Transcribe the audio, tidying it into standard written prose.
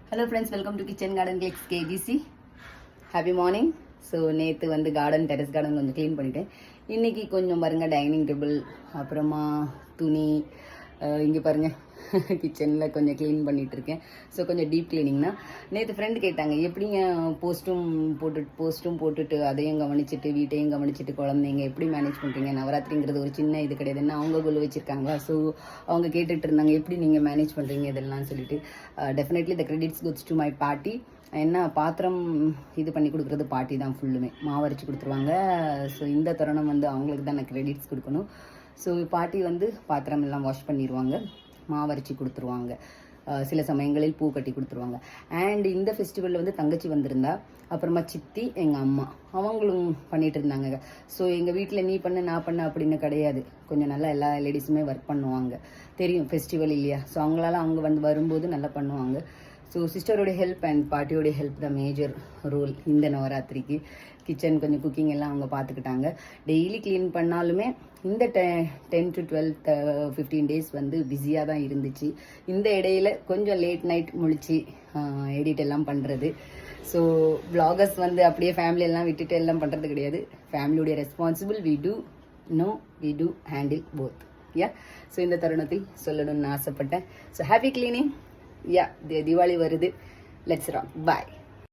Hello friends, welcome to kitchen garden clicks KGC. Happy morning. So நேற்று வந்து terrace garden கொஞ்சம் clean பண்ணிட்டேன். இன்றைக்கி கொஞ்சம் பாருங்கள், டைனிங் டேபிள், அப்புறமா துணி, இங்கே பாருங்கள் கிச்சனில் கொஞ்சம் க்ளீன் பண்ணிகிட்ருக்கேன். ஸோ கொஞ்சம் டீப் க்ளீனிங்னா. நேற்று ஃப்ரெண்டு கேட்டாங்க, எப்படிங்க போஸ்ட்டும் போட்டுட்டு அதையும் கவனிச்சுட்டு வீட்டையும் கவனிச்சுட்டு குழந்தைங்க எப்படி மேனேஜ் பண்ணுறீங்க? நவராத்திரிங்கிறது ஒரு சின்ன இது கிடையாதுன்னு அவங்க கொள்ளு வச்சுருக்காங்களா. ஸோ அவங்க கேட்டுட்டு இருந்தாங்க, எப்படி நீங்கள் மேனேஜ் பண்ணுறீங்க இதெல்லாம் சொல்லிட்டு. Definitely the credits goes to my பாட்டி. என்ன பாத்திரம் இது பண்ணி கொடுக்குறது பாட்டி தான், ஃபுல்லுமே மாவரைச்சி கொடுத்துருவாங்க. ஸோ இந்த தருணம் வந்து அவங்களுக்கு தான் நான் கிரெடிட்ஸ் கொடுக்கணும். ஸோ பாட்டி வந்து பாத்திரம் எல்லாம் வாஷ் பண்ணிடுவாங்க, மாவரைச்சி கொடுத்துருவாங்க, சில சமயங்களில் பூ கட்டி கொடுத்துருவாங்க. அண்ட் இந்த ஃபெஸ்டிவலில் வந்து தங்கச்சி வந்திருந்தா, அப்புறமா சித்தி, எங்கள் அம்மா அவங்களும் பண்ணிட்டு இருந்தாங்க. ஸோ எங்கள் வீட்டில் நீ பண்ணு நான் பண்ண அப்படின்னு கிடையாது. கொஞ்சம் நல்லா எல்லா லேடிஸுமே ஒர்க் பண்ணுவாங்க, தெரியும் ஃபெஸ்டிவல் இல்லையா. ஸோ அவங்களால அவங்க வந்து வரும்போது நல்லா பண்ணுவாங்க. ஸோ சிஸ்டரோடைய ஹெல்ப் அண்ட் பாட்டியோடைய ஹெல்ப் தான் மேஜர் ரோல் இந்த நவராத்திரிக்கு. கிச்சன் கொஞ்சம் குக்கிங் எல்லாம் அவங்க பார்த்துக்கிட்டாங்க. டெய்லி க்ளீன் பண்ணாலுமே இந்த 10 to 12 15 டேஸ் வந்து பிஸியாக தான் இருந்துச்சு. இந்த இடையில கொஞ்சம் லேட் நைட் முழிச்சு எடிட் எல்லாம் பண்ணுறது. ஸோ வ்ளாகர்ஸ் வந்து அப்படியே ஃபேமிலியெல்லாம் விட்டுட்டு எல்லாம் பண்ணுறது கிடையாது. ஃபேமிலியோடைய responsible we do handle both. Yeah, so இந்த தருணத்தை சொல்லணும்னு ஆசைப்பட்டேன். So happy cleaning. Yeah, Deepavali வருது. Let's rock. பாய்.